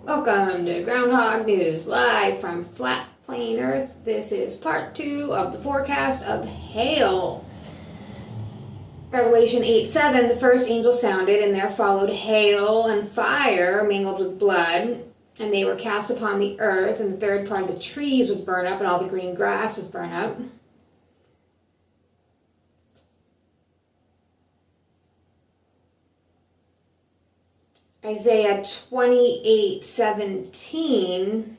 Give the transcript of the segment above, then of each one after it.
Welcome to Groundhog News, live from Flat Plain Earth. This is part 2 of the forecast of hail. Revelation 8:7, the first angel sounded, and there followed hail and fire mingled with blood, and they were cast upon the earth, and the third part of the trees was burned up, and all the green grass was burned up. Isaiah 28:17,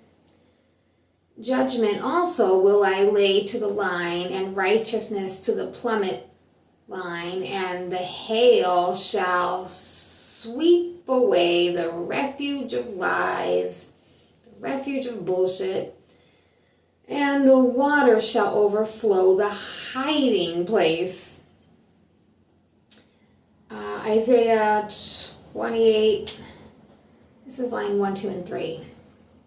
judgment also will I lay to the line, and righteousness to the plummet line, and the hail shall sweep away the refuge of lies, the refuge of bullshit, and the water shall overflow the hiding place. Isaiah 28, this is line 1, 2, and 3.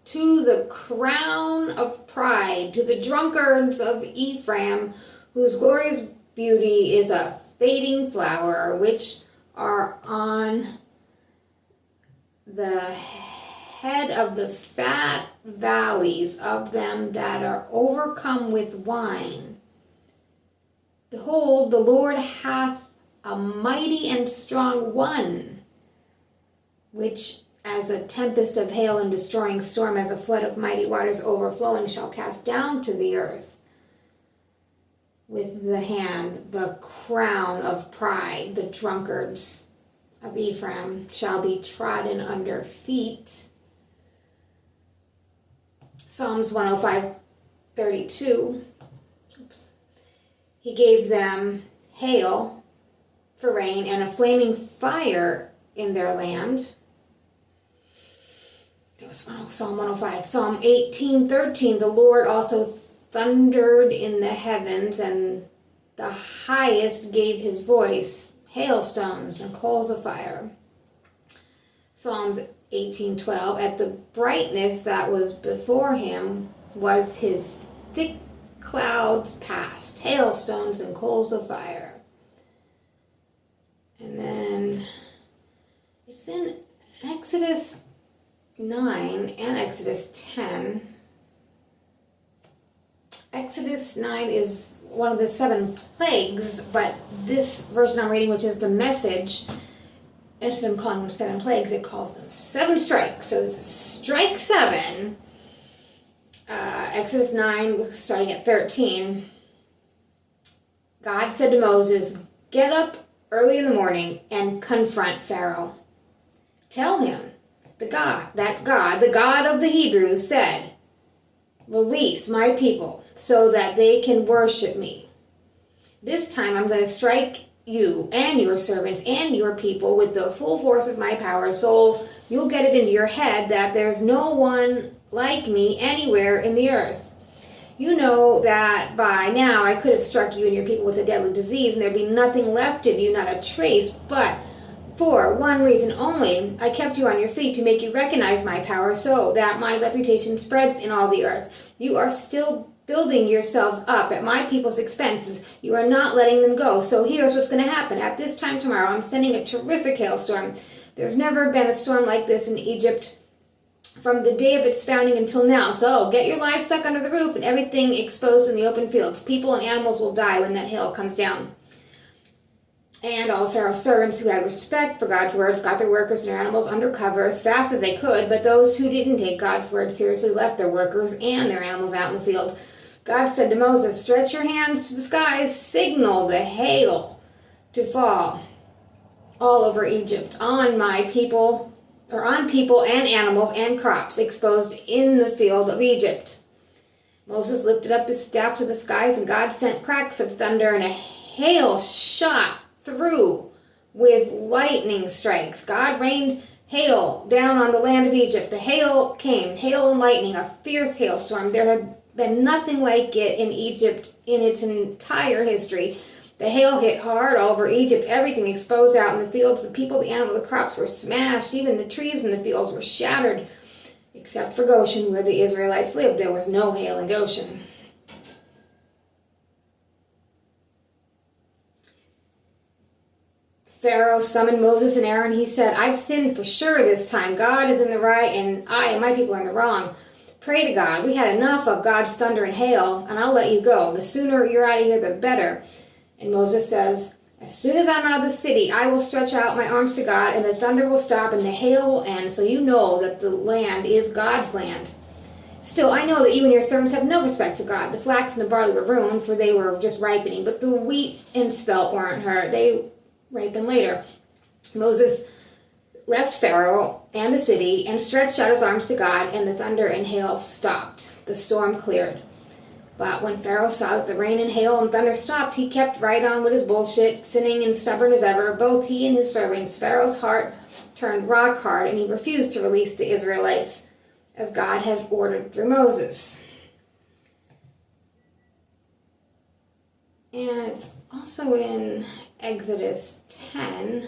To the crown of pride, to the drunkards of Ephraim, whose glorious beauty is a fading flower, which are on the head of the fat valleys of them that are overcome with wine. Behold, the Lord hath a mighty and strong one, which as a tempest of hail and destroying storm, as a flood of mighty waters overflowing, shall cast down to the earth with the hand the crown of pride. The drunkards of Ephraim shall be trodden under feet. Psalms 105:32. He gave them hail for rain and a flaming fire in their land. That was Psalm 105. Psalm 18:13. The Lord also thundered in the heavens, and the highest gave his voice, hailstones and coals of fire. Psalms 18:12. At the brightness that was before him was his thick clouds past, hailstones and coals of fire. And then it's in Exodus 9 and Exodus 10. Exodus 9 is one of the 7 plagues, but this version I'm reading, which is the Message, instead of calling them 7 plagues, it calls them 7 strikes. So this is strike 7. Exodus 9, starting at 13. God said to Moses, "Get up early in the morning and confront Pharaoh. Tell him, the God of the Hebrews said, release my people so that they can worship me. This time I'm going to strike you and your servants and your people with the full force of my power, so you'll get it into your head that there's no one like me anywhere in the earth. You know that by now I could have struck you and your people with a deadly disease, and there'd be nothing left of you, not a trace, but for one reason only, I kept you on your feet to make you recognize my power so that my reputation spreads in all the earth. You are still building yourselves up at my people's expenses. You are not letting them go. So here's what's going to happen. At this time tomorrow, I'm sending a terrific hailstorm. There's never been a storm like this in Egypt from the day of its founding until now. So get your livestock under the roof and everything exposed in the open fields. People and animals will die when that hail comes down." And all Pharaoh's servants who had respect for God's words got their workers and their animals under cover as fast as they could, but those who didn't take God's word seriously left their workers and their animals out in the field. God said to Moses, "Stretch your hands to the skies, signal the hail to fall all over Egypt on my people, or on people and animals and crops exposed in the field of Egypt." Moses lifted up his staff to the skies, and God sent cracks of thunder, and a hail shot through with lightning strikes. God rained hail down on the land of Egypt. The hail came, hail and lightning, a fierce hailstorm. There had been nothing like it in Egypt in its entire history. The hail hit hard all over Egypt. Everything exposed out in the fields. The people, the animals, the crops were smashed. Even the trees in the fields were shattered. Except for Goshen, where the Israelites lived. There was no hail in Goshen. Pharaoh summoned Moses and Aaron. He said, I've sinned for sure this time. God is in the right and I and my people are in the wrong. Pray to God. We had enough of God's thunder and hail, and I'll let you go. The sooner you're out of here, the better. And Moses says, as soon as I'm out of the city, I will stretch out my arms to God, and the thunder will stop, and the hail will end, so you know that the land is God's land. Still, I know that you and your servants have no respect for God. The flax and the barley were ruined, for they were just ripening, but the wheat and spelt weren't hurt. They ripen later. Moses left Pharaoh and the city and stretched out his arms to God, and the thunder and hail stopped. The storm cleared. But when Pharaoh saw that the rain and hail and thunder stopped, he kept right on with his bullshit, sinning and stubborn as ever, both he and his servants. Pharaoh's heart turned rock hard, and he refused to release the Israelites as God has ordered through Moses. And it's also in Exodus 10.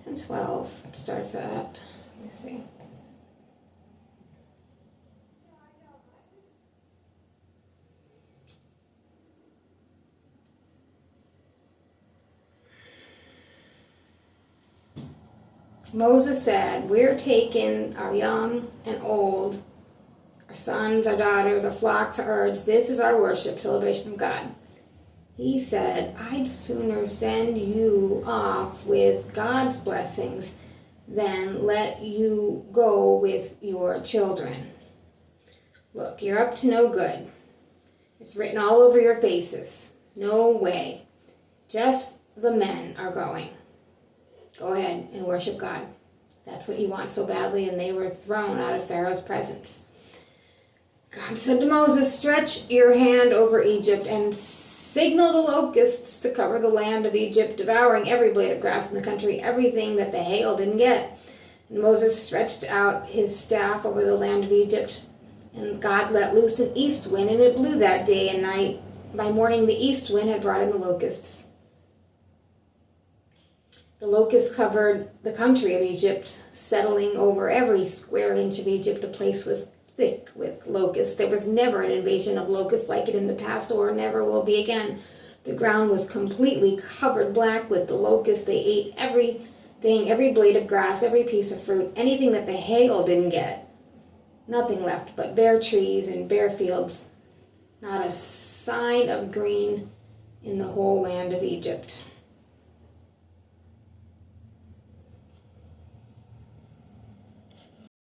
It's 12. It starts at, let me see. Moses said, we're taking our young and old, our sons, our daughters, our flocks, our herds. This is our worship, celebration of God. He said, I'd sooner send you off with God's blessings than let you go with your children. Look, you're up to no good. It's written all over your faces. No way. Just the men are going. Go ahead and worship God. That's what you want so badly, and they were thrown out of Pharaoh's presence. God said to Moses, stretch your hand over Egypt and signal the locusts to cover the land of Egypt, devouring every blade of grass in the country, everything that the hail didn't get. And Moses stretched out his staff over the land of Egypt, and God let loose an east wind, and it blew that day and night. By morning, the east wind had brought in the locusts. The locusts covered the country of Egypt, settling over every square inch of Egypt. The place was thick with locusts. There was never an invasion of locusts like it in the past, or never will be again. The ground was completely covered black with the locusts. They ate everything, every blade of grass, every piece of fruit, anything that the hail didn't get. Nothing left but bare trees and bare fields. Not a sign of green in the whole land of Egypt.